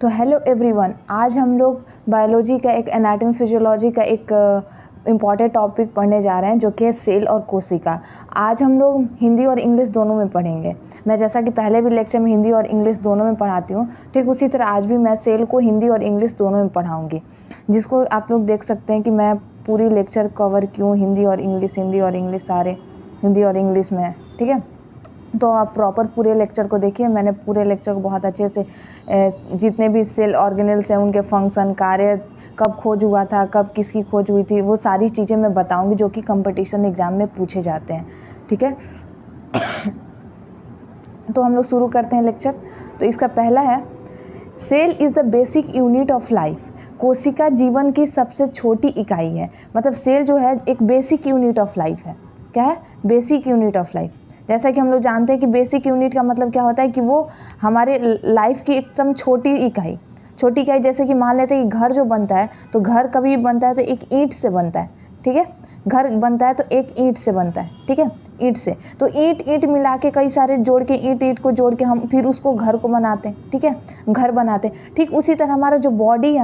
तो hello everyone, आज हम लोग बायोलॉजी का एक एनाटॉमी फिजियोलॉजी का एक इम्पॉर्टेंट टॉपिक पढ़ने जा रहे हैं जो कि है सेल और कोशिका। आज हम लोग हिंदी और इंग्लिश दोनों में पढ़ेंगे। मैं जैसा कि पहले भी लेक्चर में हिंदी और इंग्लिश दोनों में पढ़ाती हूँ, ठीक उसी तरह आज भी मैं सेल को हिंदी और इंग्लिश दोनों में पढ़ाऊँगी, जिसको आप लोग देख सकते हैं कि मैं पूरी लेक्चर कवर क्यों हिंदी और इंग्लिश सारे हिंदी और इंग्लिश में है। ठीक है, तो आप प्रॉपर पूरे लेक्चर को देखिए। मैंने पूरे लेक्चर को बहुत अच्छे से जितने भी सेल ऑर्गेनेल्स हैं उनके फंक्शन, कार्य, कब खोज हुआ था, कब किसकी खोज हुई थी, वो सारी चीज़ें मैं बताऊंगी जो कि कंपटीशन एग्ज़ाम में पूछे जाते हैं। ठीक है, तो हम लोग शुरू करते हैं लेक्चर। तो इसका पहला है, cell is the basic unit of life. कोशिका जीवन की सबसे छोटी इकाई है। मतलब सेल जो है एक बेसिक यूनिट ऑफ लाइफ है। क्या है? Basic unit of life. जैसा कि हम लोग जानते हैं कि बेसिक यूनिट का मतलब क्या होता है कि वो हमारे लाइफ की एकदम छोटी इकाई। जैसे कि मान लेते हैं कि घर जो बनता है, तो घर कभी बनता है तो एक ईंट से बनता है। ठीक है, घर बनता है तो एक ईंट से बनता है। ठीक है, ईंट से, तो ईंट मिला के कई सारे जोड़ के ईंट को जोड़ के हम फिर उसको घर को बनाते हैं। ठीक है, घर बनाते हैं। ठीक उसी तरह हमारा जो बॉडी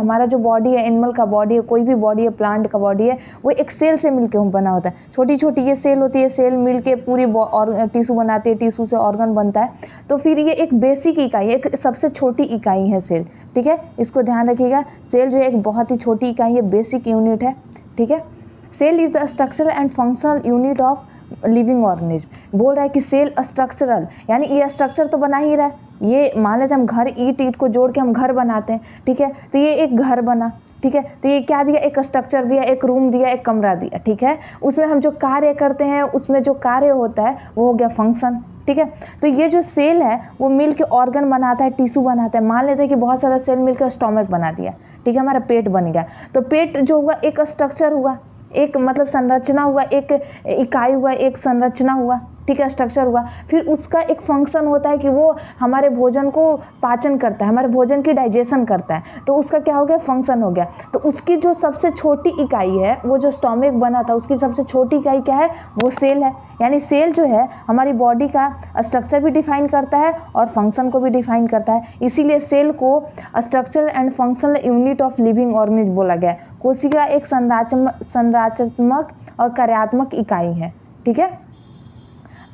है, एनिमल का बॉडी है, कोई भी बॉडी है, प्लांट का बॉडी है, वो एक सेल से मिलके बना होता है। छोटी छोटी ये सेल होती है, सेल मिलके पूरी और टिश्यू बनाती है, टिश्यू से ऑर्गन बनता है। तो फिर ये एक बेसिक इकाई, एक सबसे छोटी इकाई है सेल। ठीक है, इसको ध्यान रखिएगा। सेल जो है एक बहुत ही छोटी इकाई है, बेसिक यूनिट है। ठीक है, cell is the structural and functional unit of living organism. बोल रहा है कि सेल स्ट्रक्चरल, यानी ये स्ट्रक्चर तो बना ही रहा है। ये मान लेते हैं हम घर, ईंट को जोड़ के हम घर बनाते हैं। ठीक है, तो ये एक घर बना। ठीक है, तो ये क्या दिया? एक स्ट्रक्चर दिया, एक रूम दिया, एक कमरा दिया। ठीक है, उसमें हम जो कार्य करते हैं, उसमें जो कार्य होता है वो हो गया फंक्शन। ठीक है, तो ये जो सेल है वो मिल के ऑर्गन बनाता है, टिश्यू बनाता है। मान लेते हैं कि बहुत सारा सेल मिलकर स्टोमक बना दिया। ठीक है, हमारा पेट बन गया। तो पेट जो हुआ एक स्ट्रक्चर हुआ, एक मतलब संरचना हुआ, एक इकाई हुआ, एक संरचना हुआ। ठीक है, स्ट्रक्चर हुआ। फिर उसका एक फंक्शन होता है कि वो हमारे भोजन को पाचन करता है, हमारे भोजन की डाइजेशन करता है। तो उसका क्या हो गया? फंक्शन हो गया। तो उसकी जो सबसे छोटी इकाई है, वो जो स्टोमक बना था उसकी सबसे छोटी इकाई क्या है? वो सेल है। यानी सेल जो है हमारी बॉडी का स्ट्रक्चर भी डिफाइन करता है और फंक्शन को भी डिफाइन करता है। इसीलिए सेल को structural and functional unit of living organism बोला गया है। कोशिका एक संरचनात्मक और कार्यात्मक इकाई है। ठीक है,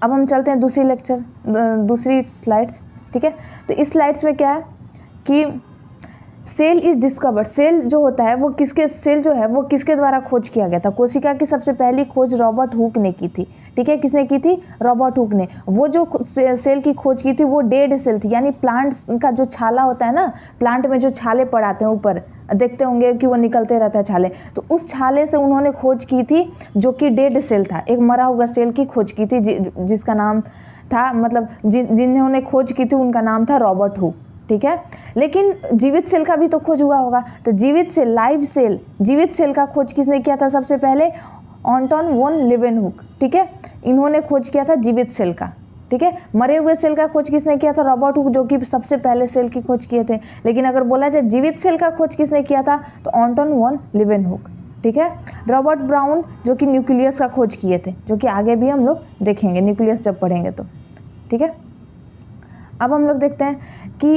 अब हम चलते हैं दूसरी स्लाइड्स। ठीक है, तो इस स्लाइड्स में क्या है कि सेल इज डिस्कवर्ड। सेल जो है वो किसके द्वारा खोज किया गया था? कोशिका की सबसे पहली खोज रॉबर्ट हुक ने की थी। ठीक है, किसने की थी? रॉबर्ट हुक ने। वो जो सेल की खोज की थी वो डेड सेल थी, यानी प्लांट्स का जो छाला होता है ना, प्लांट में जो छाले पड़ाते हैं ऊपर, देखते होंगे कि वो निकलते रहता है छाले, तो उस छाले से उन्होंने खोज की थी जो कि डेड सेल था। एक मरा हुआ सेल की खोज की थी जिसका नाम था, मतलब जिन्होंने खोज की थी उनका नाम था रॉबर्ट हुक। ठीक है, लेकिन जीवित सेल का भी तो खोज हुआ होगा। तो जीवित सेल का खोज किसने किया था? सबसे पहले ऑन्टन वॉन लीवेनहुक। ठीक है, इन्होंने खोज किया था जीवित सेल का। ठीक है, मरे हुए सेल का खोज किसने किया था? रॉबर्ट हुक, जो कि सबसे पहले सेल की खोज किए थे। लेकिन अगर बोला जाए जीवित सेल का खोज किसने किया था, तो ऑन्टन वॉन लीवेनहुक। ठीक है, रॉबर्ट ब्राउन जो कि न्यूक्लियस का खोज किए थे, जो कि आगे भी हम लोग देखेंगे न्यूक्लियस जब पढ़ेंगे तो। ठीक है, अब हम लोग देखते हैं कि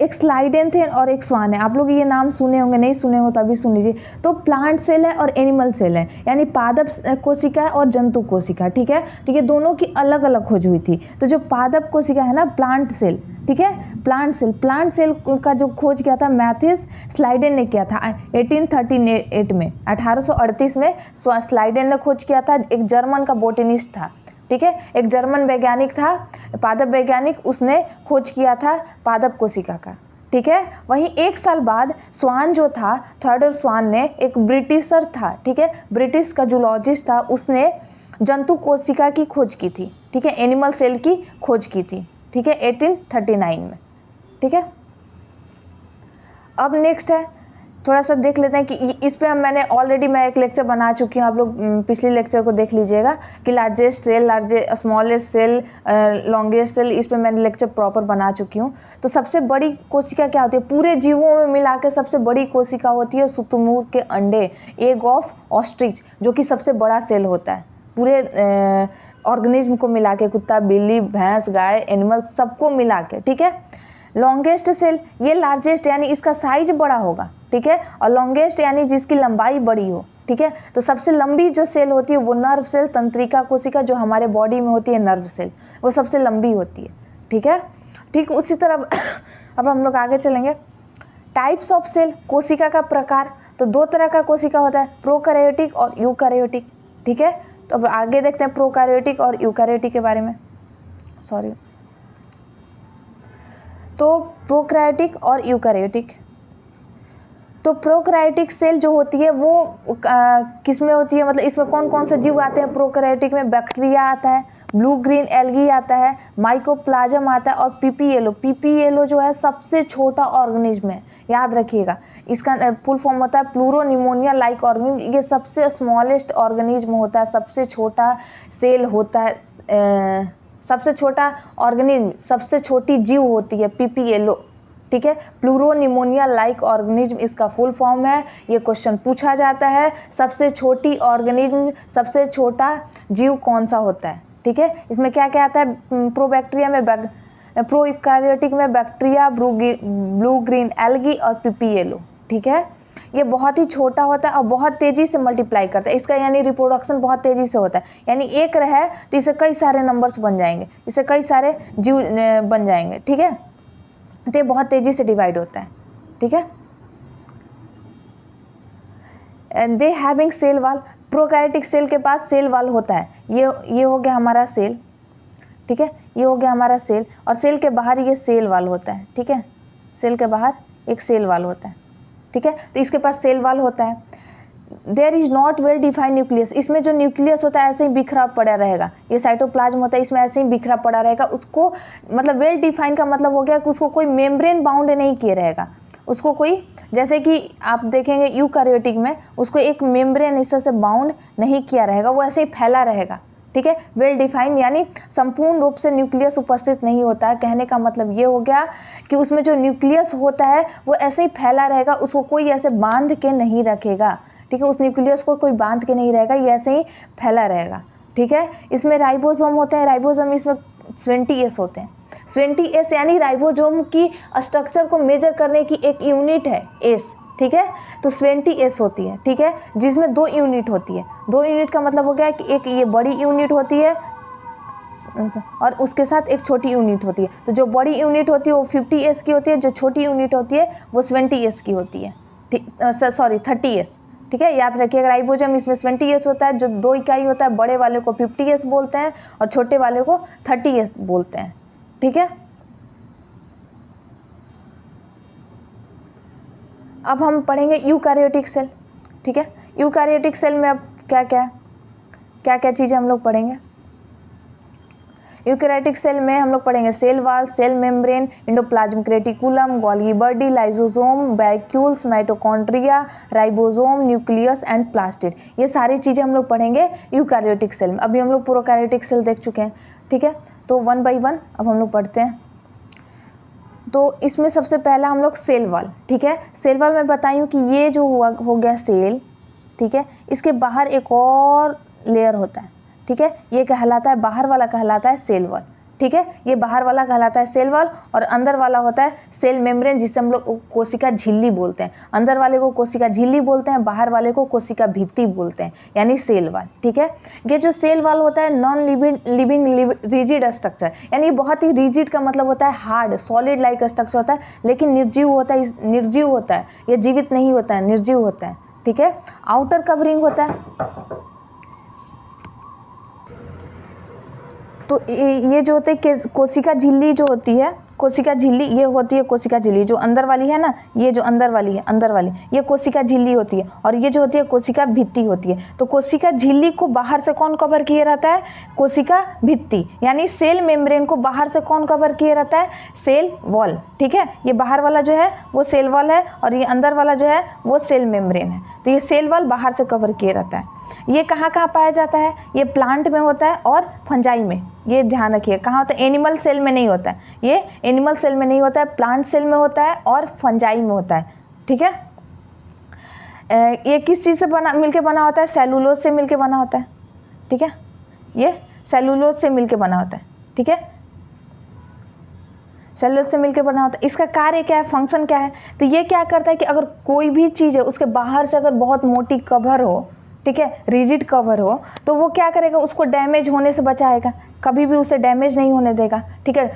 एक स्लाइडेंथेन और एक स्वान है। आप लोग ये नाम सुने होंगे, नहीं सुने हो तो अभी सुन लीजिए। तो प्लांट सेल है और एनिमल सेल है, यानी पादप कोशिका और जंतु कोशिका। ठीक है, दोनों की अलग अलग खोज हुई थी। तो जो पादप कोशिका है ना, प्लांट सेल, ठीक है, प्लांट सेल का जो खोज किया था मैथिस स्लाइडेन ने किया था 1838 में, 1838 में स्लाइडेन ने खोज किया था। एक जर्मन का बोटेनिस्ट था। ठीक है, एक जर्मन वैज्ञानिक था, पादप वैज्ञानिक, उसने खोज किया था पादप कोशिका का। ठीक है, वहीं एक साल बाद स्वान जो था, थॉडर स्वान ने, एक ब्रिटिशर था। ठीक है, ब्रिटिश का जूलॉजिस्ट था, उसने जंतु कोशिका की खोज की थी। ठीक है, एनिमल सेल की खोज की थी। ठीक है, 1839 में। ठीक है, अब नेक्स्ट है, थोड़ा सा देख लेते हैं कि इस पे मैं एक लेक्चर बना चुकी हूँ। आप लोग पिछले लेक्चर को देख लीजिएगा कि largest cell, smallest cell, longest cell, इस पे मैंने लेक्चर प्रॉपर बना चुकी हूँ। तो सबसे बड़ी कोशिका क्या होती है? पूरे जीवों में मिला के सबसे बड़ी कोशिका होती है शुतुरमुर्ग के अंडे, एग ऑफ ऑस्ट्रिच, जो कि सबसे बड़ा सेल होता है पूरे ऑर्गेनिज्म को मिला के, कुत्ता, बिल्ली, भैंस, गाय, एनिमल सबको मिला के। ठीक है, लॉन्गेस्ट सेल, ये लार्जेस्ट यानी इसका साइज बड़ा होगा, ठीक है, और लॉन्गेस्ट यानी जिसकी लंबाई बड़ी हो, ठीक है। तो सबसे लंबी जो सेल होती है वो नर्व सेल, तंत्रिका कोशिका जो हमारे बॉडी में होती है नर्व सेल, वो सबसे लंबी होती है, ठीक है। ठीक उसी तरह अब हम लोग आगे चलेंगे। टाइप्स ऑफ सेल, कोशिका का प्रकार, तो दो तरह का कोशिका होता है, प्रोकैरियोटिक और यूकैरियोटिक, ठीक है। तो अब आगे देखते हैं प्रोकैरियोटिक और यूकैरियोटिक के बारे में। सॉरी, तो प्रोकैरियोटिक और यूकैरियोटिक, तो प्रोकैरियोटिक सेल जो होती है वो किस में होती है, मतलब इसमें कौन कौन से जीव आते हैं प्रोकैरियोटिक में? बैक्टीरिया आता है, ब्लू ग्रीन एल्गी आता है, माइकोप्लाज्म आता है और पीपीएलओ। पीपीएलओ जो है सबसे छोटा ऑर्गेनिज्म है, याद रखिएगा। इसका फुल फॉर्म होता है प्लूरोनिमोनिया लाइक ऑर्गेनिज्म। ये सबसे स्मॉलेस्ट ऑर्गेनिज्म होता है, सबसे छोटा सेल होता है, सबसे छोटा ऑर्गेनिज्म, सबसे छोटी जीव होती है पीपीएलओ, ठीक है। प्लूरोनिमोनिया लाइक ऑर्गेनिज्म इसका फुल फॉर्म है। ये क्वेश्चन पूछा जाता है, सबसे छोटी ऑर्गेनिज्म, सबसे छोटा जीव कौन सा होता है, ठीक है। इसमें क्या क्या आता है? प्रोबैक्टीरिया में प्रोकैरियोटिक में बैक्टीरिया, ब्लू ग्रीन एल्गी और पीपीएलओ, ठीक है। ये बहुत ही छोटा होता है और बहुत तेज़ी से मल्टीप्लाई करता है, इसका यानी रिप्रोडक्शन बहुत तेज़ी से होता है, यानी एक रहे तो इसे कई सारे नंबर्स बन जाएंगे, इसे कई सारे जीव बन जाएंगे, ठीक है। तो ये बहुत तेज़ी से डिवाइड होता है, ठीक है। They having cell wall, prokaryotic cell के पास सेल वाल होता है। ये हो गया हमारा सेल, ठीक है, ये हो गया हमारा सेल, और सेल के बाहर ये सेल वाल होता है, ठीक है। सेल के बाहर एक सेल वाल होता है, ठीक है। तो इसके पास सेल वाल होता है। There is not well defined nucleus, इसमें जो न्यूक्लियस होता है ऐसे ही बिखरा पड़ा रहेगा। ये साइटोप्लाज्म होता है, इसमें ऐसे ही बिखरा पड़ा रहेगा। उसको मतलब वेल डिफाइंड का मतलब हो गया कि उसको कोई मेम्ब्रेन बाउंड नहीं किया रहेगा, उसको कोई, जैसे कि आप देखेंगे यूकैरियोटिक में उसको एक मेम्ब्रेन इस तरह से बाउंड नहीं किया रहेगा, वो ऐसे ही फैला रहेगा, ठीक है। वेल डिफाइंड यानी संपूर्ण रूप से न्यूक्लियस उपस्थित नहीं होता है। कहने का मतलब ये हो गया कि उसमें जो न्यूक्लियस होता है वो ऐसे ही फैला रहेगा, उसको कोई ऐसे बांध के नहीं रखेगा, ठीक है। उस न्यूक्लियस को कोई बांध के नहीं रहेगा, ये ऐसे ही फैला रहेगा, ठीक है। इसमें राइबोसोम होते हैं, राइबोसोम इसमें 20S होते हैं। 20S यानी राइबोसोम की स्ट्रक्चर को मेजर करने की एक यूनिट है एस, ठीक है। तो 20S होती है, ठीक है, जिसमें 2 यूनिट होती है। 2 यूनिट का मतलब हो गया कि एक ये बड़ी यूनिट होती है और उसके साथ एक छोटी यूनिट होती है। तो जो बड़ी यूनिट होती है वो 50S की होती है, जो छोटी यूनिट होती है वो 20S की होती है, ठीक, सॉरी 30S, ठीक है। याद रखिएगा राइबोसोम इसमें 20S होता है, जो 2 इकाई होता है, बड़े वाले को 50S बोलते हैं और छोटे वाले को 30S बोलते हैं, ठीक है। अब हम पढ़ेंगे यूकैरियोटिक सेल, ठीक है। यूकैरियोटिक सेल में अब क्या क्या चीज़ें हम लोग पढ़ेंगे। यूकैरियोटिक सेल में हम लोग पढ़ेंगे cell wall, cell membrane, endoplasm reticulum, Golgi body, lysosome, vacuoles, mitochondria, ribosome, nucleus and plastid. ये सारी चीज़ें हम लोग पढ़ेंगे यूकैरियोटिक सेल में। अभी हम लोग प्रोकैरियोटिक सेल देख चुके हैं, ठीक है। तो 1 बाय 1 अब हम लोग पढ़ते हैं। तो इसमें सबसे पहला हम लोग सेल वाल, ठीक है। सेल वाल मैं बताई हूँ कि ये जो हो गया सेल, ठीक है, इसके बाहर एक और लेयर होता है, ठीक है। ये कहलाता है, बाहर वाला कहलाता है सेल वाल, ठीक है। ये बाहर वाला कहलाता है सेल वाल और अंदर वाला होता है सेल मेम्ब्रेन, जिसे हम लोग कोशिका झिल्ली बोलते हैं। अंदर वाले को कोशिका झिल्ली बोलते हैं, बाहर वाले को कोशिका भित्ति बोलते हैं, यानी सेल वाल, ठीक है। ये जो सेल वाल होता है नॉन लिविंग रिजिड स्ट्रक्चर, यानी बहुत ही रिजिड का मतलब होता है हार्ड सॉलिड लाइक स्ट्रक्चर होता है, लेकिन निर्जीव होता है, ये जीवित नहीं होता है, निर्जीव होता है, ठीक है। आउटर कवरिंग होता है, तो ये जो होते हैं कोशिका झिल्ली जो होती है, कोशिका झिल्ली ये होती है, कोशिका झिल्ली जो अंदर वाली है ना, ये जो अंदर वाली है, ये कोशिका झिल्ली होती है, और ये जो होती है कोशिका भित्ति होती है। तो कोशिका झिल्ली को बाहर से कौन कवर किए रहता है? कोशिका भित्ति, यानी सेल मेम्ब्रेन को बाहर से कौन कवर किए रहता है? सेल वॉल, ठीक है। ये बाहर वाला जो है वो सेल वॉल है और ये अंदर वाला जो है वो सेल मेम्ब्रेन है। तो ये सेल वॉल बाहर से कवर किए रहता है। ये कहाँ पाया जाता है? ये प्लांट में होता है और फंजाई में, ये ध्यान रखिए। कहाँ होता है? एनिमल सेल में नहीं होता है, ये एनिमल सेल में नहीं होता है, प्लांट सेल में होता है और फंजाई में होता है, ठीक है। ये किस चीज़ से मिलके बना होता है? सेलुलोज से मिलके बना होता है, ठीक है। ये सेलुलोज से मिलके बना होता है, ठीक है। सेलुलोज से मिलकर बना होता है। इसका कार्य क्या है, फंक्शन क्या है, तो ये क्या करता है कि अगर कोई भी चीज़ है उसके बाहर से अगर बहुत मोटी कवर हो, ठीक है, रिजिड कवर हो, तो वो क्या करेगा, उसको डैमेज होने से बचाएगा, कभी भी उसे डैमेज नहीं होने देगा, ठीक है,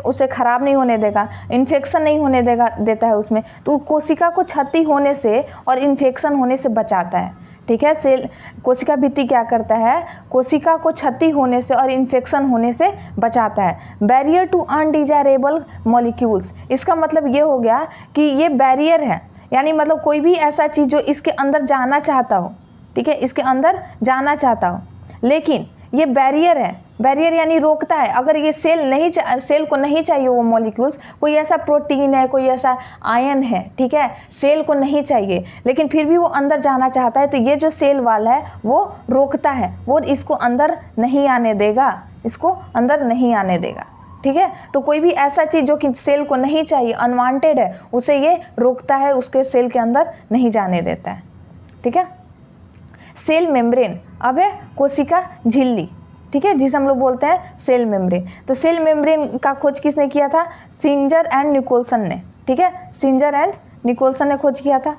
उसे खराब नहीं होने देगा, इन्फेक्शन नहीं होने देता है उसमें। तो कोशिका को क्षति होने से और इन्फेक्शन होने से बचाता है, ठीक है। सेल कोशिका भित्ति क्या करता है, कोशिका को क्षति होने से और इन्फेक्शन होने से बचाता है। बैरियर टू अनडिजायरेबल मॉलिक्यूल्स, इसका मतलब ये हो गया कि ये बैरियर है, यानी मतलब कोई भी ऐसा चीज़ जो इसके अंदर जाना चाहता हो, ठीक है, इसके अंदर जाना चाहता हो, लेकिन ये बैरियर है, बैरियर यानी रोकता है। अगर ये सेल को नहीं चाहिए वो मॉलिक्यूल्स, कोई ऐसा प्रोटीन है, कोई ऐसा आयन है, ठीक है, सेल को नहीं चाहिए, लेकिन फिर भी वो अंदर जाना चाहता है, तो ये जो सेल वाल है वो रोकता है, वो इसको अंदर नहीं आने देगा, इसको अंदर नहीं आने देगा, ठीक है। तो कोई भी ऐसा चीज़ जो कि सेल को नहीं चाहिए, अनवांटेड है, उसे ये रोकता है, उसके सेल के अंदर नहीं जाने देता है, ठीक है। सेल मेम्ब्रेन, अब है कोशिका झिल्ली, ठीक है, जिसे हम लोग बोलते हैं सेल मेम्ब्रेन। तो सेल मेम्ब्रेन का खोज किसने किया था, सिंजर एंड निकोलसन ने, ठीक है, सिंजर एंड निकोलसन ने खोज किया था।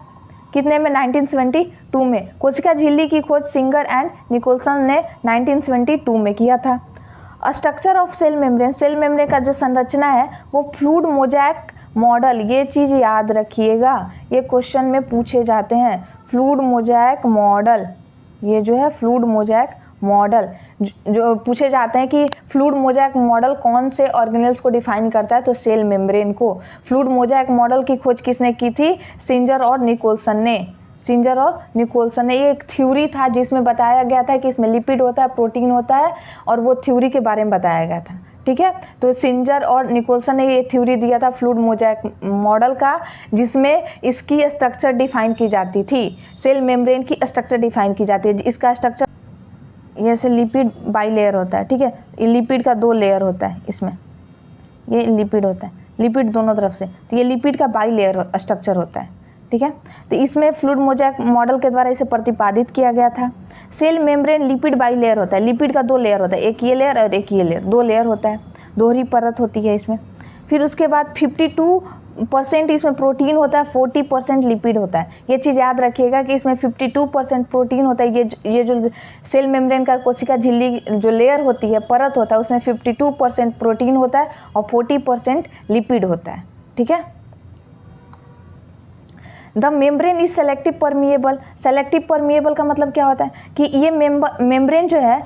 कितने में, 1972 में। कोशिका झिल्ली की खोज सिंगर एंड निकोलसन ने 1972 में किया था। Structure of cell membrane, cell membrane का जो संरचना है वो फ्लूइड मोज़ेक मॉडल, ये चीज़ याद रखिएगा, ये क्वेश्चन में पूछे जाते हैं। फ्लूइड मोज़ेक मॉडल, ये जो है फ्लूइड मोज़ेक मॉडल जो पूछे जाते हैं कि फ्लूइड मोज़ेक मॉडल कौन से ऑर्गेनेल्स को डिफाइन करता है, तो सेल मेम्ब्रेन को। फ्लूइड मोज़ेक मॉडल की खोज किसने की थी, सिंजर और निकोलसन ने, सिंजर और निकोलसन ने। ये एक थ्योरी था जिसमें बताया गया था कि इसमें लिपिड होता है, प्रोटीन होता है, और वो थ्योरी के बारे में बताया गया था, ठीक है। तो सिंजर और निकोलसन ने ये थ्योरी दिया था फ्लूइड मोज़ेक मॉडल का, जिसमें इसकी स्ट्रक्चर डिफाइन की जाती थी, सेल मेम्ब्रेन की स्ट्रक्चर डिफाइन की जाती है। इसका स्ट्रक्चर जैसे लिपिड बाई लेयर होता है, ठीक है, ये लिपिड का 2 लेयर होता है, इसमें ये लिपिड होता है, लिपिड दोनों तरफ से, तो ये लिपिड का बाई लेयर स्ट्रक्चर होता है, ठीक है। तो इसमें फ्लूइड मोज़ेक मॉडल के द्वारा इसे प्रतिपादित किया गया था। Cell membrane lipid bilayer होता है, लिपिड का 2 लेयर होता है, एक ये लेयर और एक ये लेयर, 2 लेयर होता है, दोहरी परत होती है इसमें। फिर उसके बाद 52% इसमें प्रोटीन होता है, 40% लिपिड होता है। ये चीज़ याद रखिएगा कि इसमें 52% प्रोटीन होता है। ये जो सेल मेम्ब्रेन का कोशिका झिल्ली जो लेयर होती है, परत होता है, उसमें 52% प्रोटीन होता है और 40% लिपिड होता है, ठीक है। The membrane is selective permeable, selective permeable का मतलब क्या होता है कि ये मेम्ब्रेन जो है,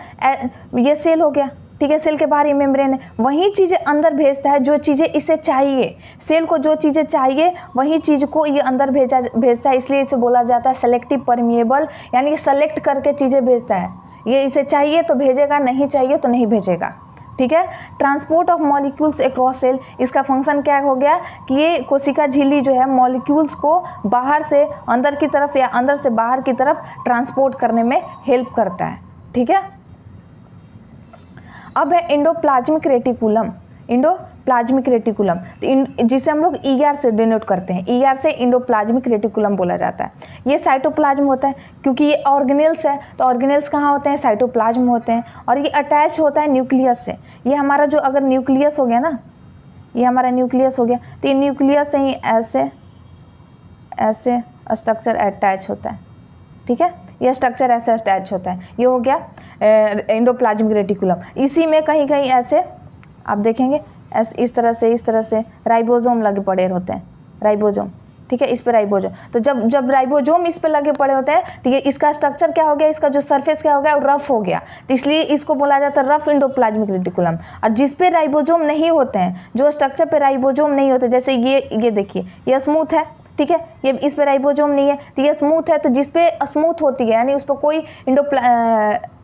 ये सेल हो गया, ठीक है, सेल के बाहर ये मेम्ब्रेन है, वही चीज़ें अंदर भेजता है जो चीज़ें इसे चाहिए, सेल को जो चीज़ें चाहिए वही चीज़ को ये अंदर भेजता है, इसलिए इसे बोला जाता है सेलेक्टिव परमिएबल, यानी सेलेक्ट करके चीज़ें भेजता है, ये इसे चाहिए तो भेजेगा, नहीं चाहिए तो नहीं भेजेगा, ठीक है। Transport of molecules across cell, इसका फंक्शन क्या हो गया कि ये कोशिका झिल्ली जो है मॉलिक्यूल्स को बाहर से अंदर की तरफ या अंदर से बाहर की तरफ ट्रांसपोर्ट करने में हेल्प करता है, ठीक है। अब है एंडोप्लाज्मिक रेटिकुलम, एंडोप्लाज्मिक रेटिकुलम, तो जिसे हम लोग ER से डिनोट करते हैं, ER से एंडोप्लाज्मिक रेटिकुलम बोला जाता है। ये साइटोप्लाज्म होता है, क्योंकि ये ऑर्गेनेल्स है, तो ऑर्गेनेल्स कहाँ होते हैं, साइटोप्लाज्म होते हैं, और ये अटैच होता है न्यूक्लियस से। ये हमारा जो अगर न्यूक्लियस हो गया ना, ये हमारा न्यूक्लियस हो गया, तो ये न्यूक्लियस से ही ऐसे स्ट्रक्चर अटैच होता है, ठीक है, ये स्ट्रक्चर ऐसे अटैच होता है, ये हो गया एंडोप्लाज्मिक रेटिकुलम। इसी में कहीं कहीं ऐसे आप देखेंगे इस तरह से राइबोसोम लगे पड़े होते हैं, राइबोसोम, ठीक है, इस पे राइबोसोम। तो जब राइबोसोम इस पे लगे पड़े होते हैं तो ये इसका स्ट्रक्चर क्या हो गया, इसका जो सरफेस क्या हो गया, रफ हो गया, तो इसलिए इसको बोला जाता है रफ एंडोप्लाज्मिक रेटिकुलम। और जिस पे राइबोसोम नहीं होते हैं, जो स्ट्रक्चर पे राइबोसोम नहीं होते, जैसे ये देखिए, ये स्मूथ है, ठीक है, ये इस पे राइबोसोम नहीं है, तो ये स्मूथ है, तो जिस पे स्मूथ होती है यानी उस पर कोई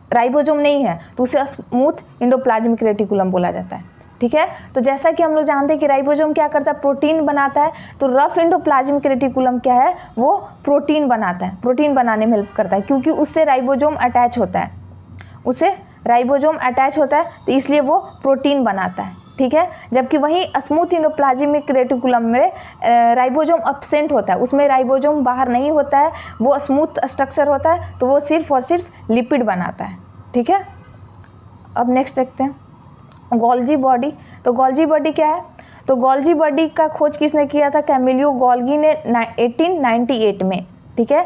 राइबोसोम नहीं है, तो उसे स्मूथ एंडोप्लाज्मिक रेटिकुलम बोला जाता है, ठीक है। तो जैसा कि हम लोग जानते हैं कि राइबोसोम क्या करता है, प्रोटीन बनाता है, तो रफ एंडोप्लाज्मिक रेटिकुलम क्या है, वो प्रोटीन बनाता है, प्रोटीन बनाने में हेल्प करता है, क्योंकि उससे राइबोसोम अटैच होता है, उससे राइबोसोम अटैच होता है, तो इसलिए वो प्रोटीन बनाता है, ठीक है। जबकि वहीं स्मूथ एंडोप्लाज्मिक रेटिकुलम में राइबोसोम एब्सेंट होता है, उसमें राइबोसोम बाहर नहीं होता है, वो स्मूथ स्ट्रक्चर होता है, तो वो सिर्फ और सिर्फ लिपिड बनाता है, ठीक है। अब नेक्स्ट देखते हैं गोल्जी बॉडी। तो गोल्जी बॉडी क्या है, तो गोल्जी बॉडी का खोज किसने किया था? कैमिलियो गोल्गी ने 1898 में, ठीक है।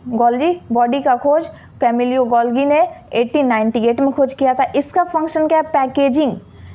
गोल्जी बॉडी का खोज कैमिलियो गोल्गी ने 1898 में खोज किया था। इसका फंक्शन क्या है? पैकेजिंग,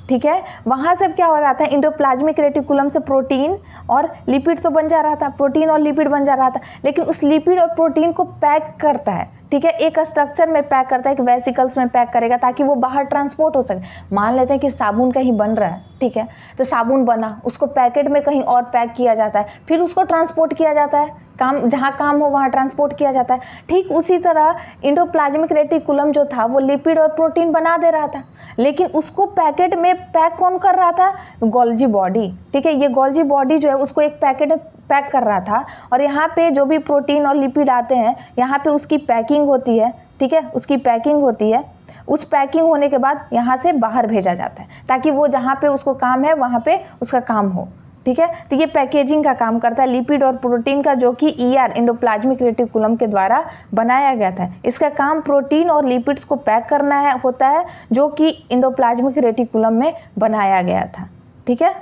ठीक है। वहाँ से क्या हो रहा था? एंडोप्लाज्मिक रेटिकुलम से प्रोटीन और लिपिड तो बन जा रहा था, प्रोटीन और लिपिड बन जा रहा था, लेकिन उस लिपिड और प्रोटीन को पैक करता है, ठीक है, एक स्ट्रक्चर में पैक करता है, एक वेसिकल्स में पैक करेगा ताकि वो बाहर ट्रांसपोर्ट हो सके। मान लेते हैं कि साबुन कहीं बन रहा है, ठीक है, तो साबुन बना, उसको पैकेट में कहीं और पैक किया जाता है, फिर उसको ट्रांसपोर्ट किया जाता है, काम जहाँ काम हो वहाँ ट्रांसपोर्ट किया जाता है। ठीक उसी तरह एंडोप्लाज्मिक रेटिकुलम जो था वो लिपिड और प्रोटीन बना दे रहा था, लेकिन उसको पैकेट में पैक कौन कर रहा था? गोल्जी बॉडी, ठीक है। ये गोल्जी बॉडी जो है उसको एक पैकेट में पैक कर रहा था, और यहाँ पे जो भी प्रोटीन और लिपिड आते हैं यहाँ पे उसकी पैकिंग होती है, ठीक है, उसकी पैकिंग होती है। उस पैकिंग होने के बाद यहाँ से बाहर भेजा जाता है ताकि वो जहाँ पे उसको काम है वहाँ पे उसका काम हो, ठीक है। तो ये पैकेजिंग का काम करता है लिपिड और प्रोटीन का, जो कि ईआर एंडोप्लाज्मिक रेटिकुलम के द्वारा बनाया गया था। इसका काम प्रोटीन और लिपिड्स को पैक करना है होता है, जो कि एंडोप्लाज्मिक रेटिकुलम में बनाया गया था, ठीक है।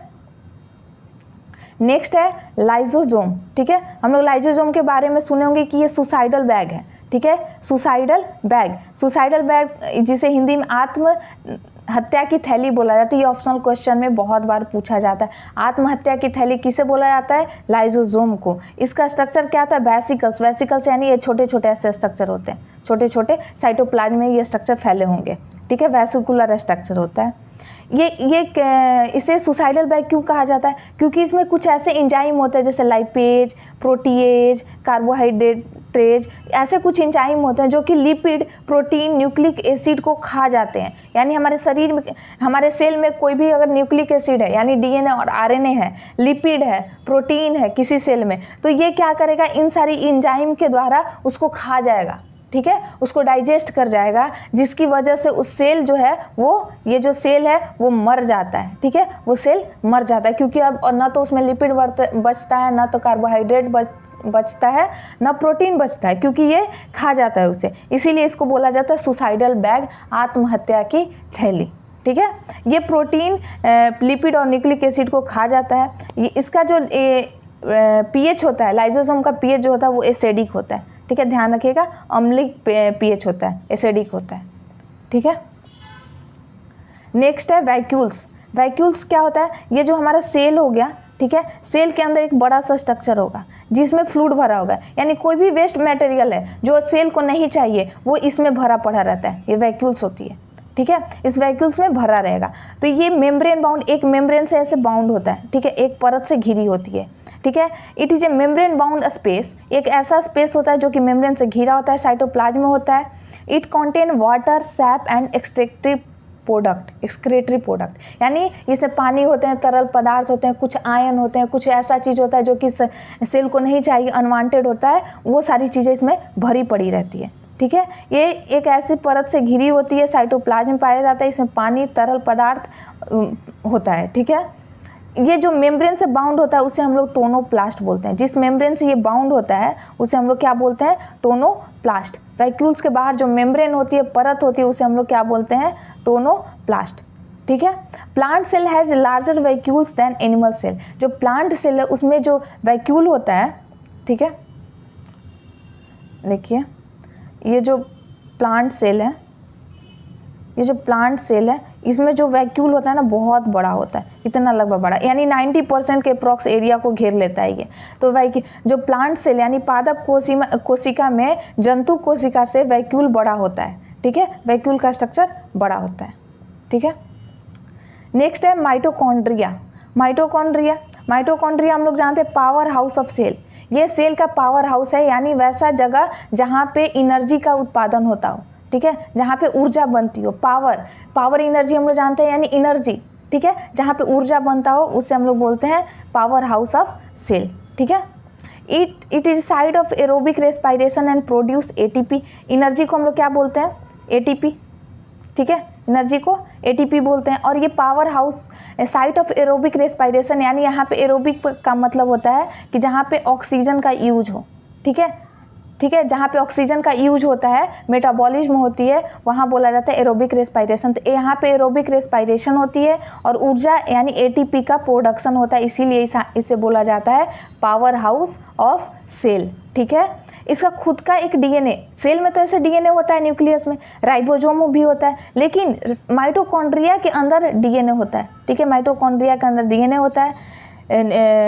नेक्स्ट है लाइजोसोम, ठीक है। हम लोग लाइजोसोम के बारे में सुने होंगे कि ये सुसाइडल बैग है, ठीक है, सुसाइडल बैग। सुसाइडल बैग जिसे हिंदी में आत्म हत्या की थैली बोला जाता है, ये ऑप्शनल क्वेश्चन में बहुत बार पूछा जाता है। आत्महत्या की थैली किसे बोला जाता है? लाइजोसोम को। इसका स्ट्रक्चर क्या होता है? वेसिकल्स, वेसिकल्स यानी ये छोटे छोटे ऐसे स्ट्रक्चर होते हैं, छोटे छोटे साइटोप्लाज्म में ये स्ट्रक्चर फैले होंगे, ठीक है, वेसिकुलर स्ट्रक्चर होता है। इसे सुसाइडल बैग क्यों कहा जाता है? क्योंकि इसमें कुछ ऐसे एंजाइम होते हैं जैसे लाइपेज, प्रोटीएज, कार्बोहाइड्रेटेज, ऐसे कुछ एंजाइम होते हैं जो कि लिपिड, प्रोटीन, न्यूक्लिक एसिड को खा जाते हैं। यानी हमारे शरीर में, हमारे सेल में कोई भी अगर न्यूक्लिक एसिड है यानी डीएनए और आरएनए है, लिपिड है, प्रोटीन है किसी सेल में, तो ये क्या करेगा? इन सारी एंजाइम के द्वारा उसको खा जाएगा, ठीक है, उसको डाइजेस्ट कर जाएगा, जिसकी वजह से उस सेल जो है वो, ये जो सेल है वो मर जाता है, ठीक है, वो सेल मर जाता है, क्योंकि अब ना तो उसमें लिपिड बचता है, ना तो कार्बोहाइड्रेट बचता है, ना प्रोटीन बचता है, क्योंकि ये खा जाता है उसे। इसीलिए इसको बोला जाता है सुसाइडल बैग, आत्महत्या की थैली, ठीक है। ये प्रोटीन, लिपिड और न्यूक्लिक एसिड को खा जाता है। ये इसका जो पीएच होता है, लाइजोसोम का पीएच जो होता है वो एसिडिक होता है, ठीक है, ध्यान रखिएगा, अम्लिक पीएच होता है, एसिडिक होता है, ठीक है। नेक्स्ट है वैक्यूल्स। वैक्यूल्स क्या होता है? ये जो हमारा सेल हो गया, ठीक है, सेल के अंदर एक बड़ा सा स्ट्रक्चर होगा जिसमें फ्लूइड भरा होगा, यानी कोई भी वेस्ट मटेरियल है जो सेल को नहीं चाहिए वो इसमें भरा पड़ा रहता है, ये वैक्यूल्स होती है, ठीक है, इस वैक्यूल्स में भरा रहेगा। तो ये मेम्ब्रेन बाउंड, एक मेम्ब्रेन से ऐसे बाउंड होता है, ठीक है, एक परत से घिरी होती है, ठीक है। It is a membrane bound space, एक ऐसा स्पेस होता है जो कि मेम्ब्रेन से घिरा होता है, साइटोप्लाज्म में होता है। It contain water, SAP and excretory product, यानी इसमें पानी होते हैं, तरल पदार्थ होते हैं, कुछ आयन होते हैं, कुछ ऐसा चीज़ होता है जो कि सेल को नहीं चाहिए, अनवांटेड होता है, वो सारी चीज़ें इसमें भरी पड़ी रहती है, ठीक है। ये एक ऐसी परत से घिरी होती है, साइटोप्लाज्म में पाया जाता है, इसमें पानी, तरल पदार्थ होता है, ठीक है। ये जो मेम्ब्रेन से बाउंड होता है उसे हम लोग टोनोप्लास्ट बोलते हैं। जिस मेम्ब्रेन से ये बाउंड होता है उसे हम लोग क्या बोलते हैं? टोनोप्लास्ट। वैक्यूल्स के बाहर जो मेम्ब्रेन होती है, परत होती है, उसे हम लोग क्या बोलते हैं? टोनोप्लास्ट, ठीक है। Plant cell has larger vacuoles than animal cell. जो प्लांट सेल है उसमें जो वैक्यूल होता है, ठीक है, देखिए ये जो प्लांट सेल है, ये जो प्लांट सेल है इसमें जो वैक्यूल होता है ना बहुत बड़ा होता है, इतना लगभग बड़ा, यानी 90% के अप्रॉक्स एरिया को घेर लेता है ये। तो जो प्लांट सेल यानी पादप कोशिका में जंतु कोशिका से वैक्यूल बड़ा होता है, ठीक है, वैक्यूल का स्ट्रक्चर बड़ा होता है, ठीक है। नेक्स्ट है माइटोकॉन्ड्रिया। माइटोकॉन्ड्रिया हम लोग जानते हैं पावर हाउस ऑफ सेल। ये सेल का पावर हाउस है, यानी वैसा जगह जहाँ पे एनर्जी का उत्पादन होता हो, ठीक है, जहाँ पे ऊर्जा बनती हो, पावर एनर्जी हम लोग जानते हैं, यानी एनर्जी, ठीक है, जहाँ पे ऊर्जा बनता हो उसे हम लोग बोलते हैं पावर हाउस ऑफ सेल, ठीक है। It is side of aerobic respiration and produce ATP. Energy को हम लोग क्या बोलते हैं? एटीपी, ठीक है, एनर्जी को एटीपी बोलते हैं। और ये power house site of aerobic respiration, यानी यहाँ पे एरोबिक का मतलब होता है कि जहाँ पे ऑक्सीजन का यूज हो, ठीक है, ठीक है, जहाँ पे ऑक्सीजन का यूज होता है, मेटाबॉलिज्म होती है, वहाँ बोला जाता है एरोबिक रेस्पिरेशन। तो यहाँ पे एरोबिक रेस्पिरेशन होती है और ऊर्जा यानी एटीपी का प्रोडक्शन होता है, इसीलिए इसे बोला जाता है पावर हाउस ऑफ सेल। ठीक है, इसका खुद का एक डीएनए, सेल में तो ऐसे डीएनए होता है, न्यूक्लियस में राइबोसोम भी होता है, लेकिन माइटोकॉन्ड्रिया के अंदर डीएनए होता है। ठीक है, माइटोकॉन्ड्रिया के अंदर डीएनए होता है,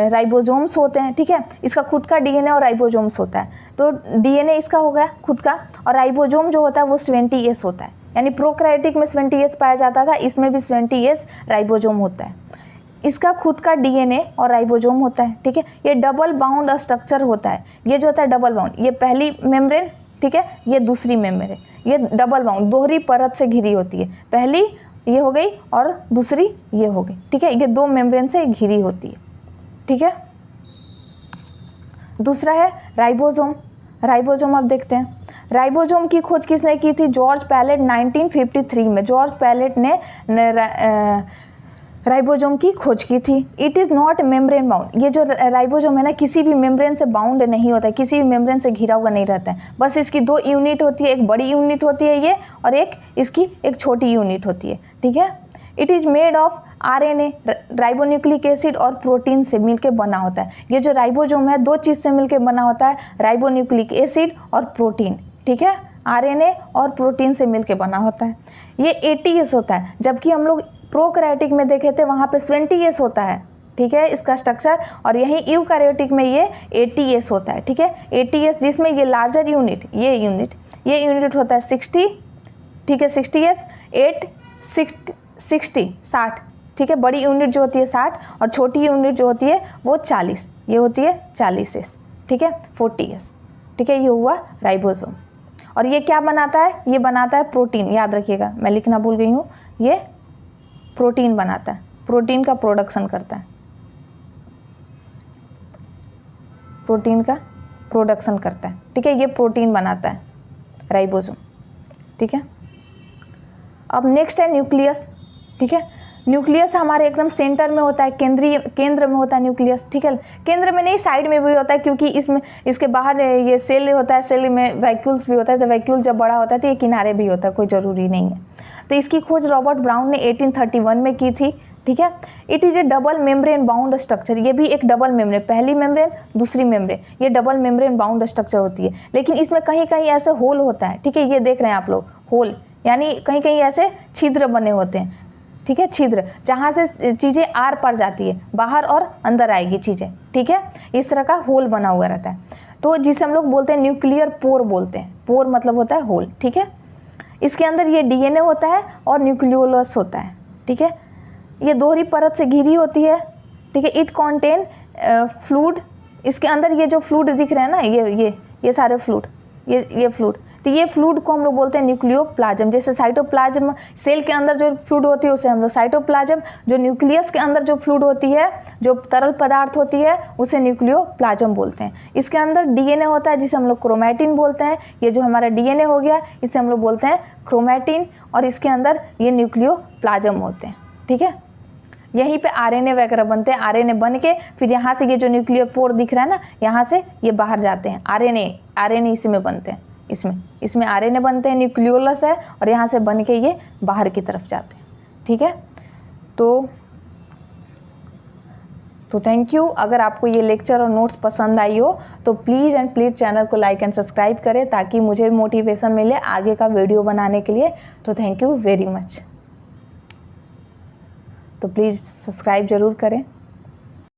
राइबोसोम्स होते हैं। ठीक है, इसका खुद का डीएनए और राइबोसोम्स होता है। तो डीएनए इसका हो गया खुद का, और राइबोसोम जो होता है वो 20S होता है, यानी प्रोकैरियोटिक में 20S पाया जाता था, इसमें भी 20S राइबोसोम होता है। इसका खुद का डीएनए और राइबोसोम होता है। ठीक है, ये डबल बाउंड स्ट्रक्चर होता है, ये जो होता है डबल बाउंड, ये पहली मेम्ब्रेन, ठीक है, ये दूसरी मेम्ब्रेन, ये डबल बाउंड दोहरी परत से घिरी होती है। पहली ये हो गई और दूसरी ये हो गई। ठीक है, ये दो मेम्ब्रेन से घिरी होती है। ठीक है, दूसरा है राइबोसोम। राइबोसोम अब देखते हैं, राइबोसोम की खोज किसने की थी? जॉर्ज पैलेट 1953 में जॉर्ज पैलेट ने राइबोसोम की खोज की थी। It is not membrane bound, ये जो राइबोसोम है ना, किसी भी मेम्ब्रेन से बाउंड नहीं होता है, किसी भी मेम्ब्रेन से घिरा हुआ नहीं रहता है। बस इसकी दो यूनिट होती है, एक बड़ी यूनिट होती है ये, और एक इसकी एक छोटी यूनिट होती है। ठीक है, it is made of RNA, ribonucleic acid और प्रोटीन से मिलकर बना होता है। ये जो राइबोसोम है दो चीज़ से मिलकर बना होता है, राइबोन्यूक्लिक एसिड और प्रोटीन। ठीक है, RNA और प्रोटीन से मिलकर बना होता है। ये 80S होता है, जबकि हम लोग प्रोकैरियोटिक में देखे थे वहाँ पे 20S होता है। ठीक है, इसका स्ट्रक्चर, और यहीं यूकैरियोटिक में ये 80S होता है। ठीक है, 80S जिसमें ये लार्जर यूनिट, ये यूनिट होता है 60। ठीक है, 60S 8 60 60। ठीक है, बड़ी यूनिट जो होती है 60 और छोटी यूनिट जो होती है वो 40, ये होती है 40S। ठीक है, 40S। ठीक है, ये हुआ राइबोसोम। और ये क्या बनाता है? ये बनाता है प्रोटीन, याद रखिएगा, मैं लिखना भूल गई हूँ, ये प्रोटीन बनाता है, प्रोटीन का प्रोडक्शन करता है, प्रोटीन का प्रोडक्शन करता है। ठीक है, ये प्रोटीन बनाता है राइबोसोम। ठीक है, अब नेक्स्ट है न्यूक्लियस। ठीक है, न्यूक्लियस हमारे एकदम सेंटर में होता है, केंद्र में होता है न्यूक्लियस। ठीक है, केंद्र में नहीं, साइड में भी होता है, क्योंकि इसमें इसके बाहर ये सेल होता है, सेल में वैक्यूल्स भी होता है, तो वैक्यूल जब बड़ा होता है तो ये किनारे भी होता है, कोई ज़रूरी नहीं है। तो इसकी खोज रॉबर्ट ब्राउन ने 1831 में की थी। ठीक है, it is A double membrane bound structure, ये भी एक डबल मेम्ब्रेन, पहली मेम्ब्रेन दूसरी मेम्ब्रेन, ये डबल मेम्ब्रेन बाउंड स्ट्रक्चर होती है। लेकिन इसमें कहीं कहीं ऐसे होल होता है। ठीक है, ये देख रहे हैं आप लोग, होल यानी कहीं कहीं ऐसे छिद्र बने होते हैं। ठीक है, छिद्र जहाँ से चीज़ें आर पार जाती है, बाहर और अंदर आएगी चीज़ें। ठीक है, इस तरह का होल बना हुआ रहता है, तो जिसे हम लोग बोलते हैं न्यूक्लियर पोर बोलते हैं। पोर मतलब होता है होल। ठीक है, इसके अंदर ये डीएनए होता है और न्यूक्लियोलस होता है। ठीक है, ये दोहरी परत से घिरी होती है। ठीक है, इट कॉन्टेन फ्लूड, इसके अंदर ये जो फ्लूड दिख रहे हैं ना, ये सारे फ्लूड, ये फ्लूड, तो ये फ्लूड को हम लोग बोलते हैं न्यूक्लियोप्लाज्म। जैसे साइटोप्लाज्म सेल के अंदर जो फ्लूड होती है उसे हम लोग साइटोप्लाज्म, जो न्यूक्लियस के अंदर जो फ्लूड होती है, जो तरल पदार्थ होती है, उसे न्यूक्लियोप्लाज्म बोलते हैं। इसके अंदर डीएनए होता है जिसे हम लोग क्रोमैटिन बोलते हैं। ये जो हमारा डीएनए हो गया इसे हम लोग बोलते हैं क्रोमैटिन, और इसके अंदर ये न्यूक्लियोप्लाज्म होते हैं। ठीक है, यहीं पे आरएनए वगैरह बनते हैं, आरएनए बन के फिर यहाँ से ये जो न्यूक्लियर पोर दिख रहा है ना, यहाँ से ये बाहर जाते हैं। आरएनए इसी में बनते हैं, इसमें आरएनए बनते हैं, न्यूक्लियोलस है, और यहाँ से बन के ये बाहर की तरफ जाते हैं। ठीक है, तो थैंक यू। अगर आपको ये लेक्चर और नोट्स पसंद आई हो तो प्लीज़ चैनल को लाइक एंड सब्सक्राइब करें, ताकि मुझे मोटिवेशन मिले आगे का वीडियो बनाने के लिए। तो थैंक यू वेरी मच। तो प्लीज़ सब्सक्राइब ज़रूर करें।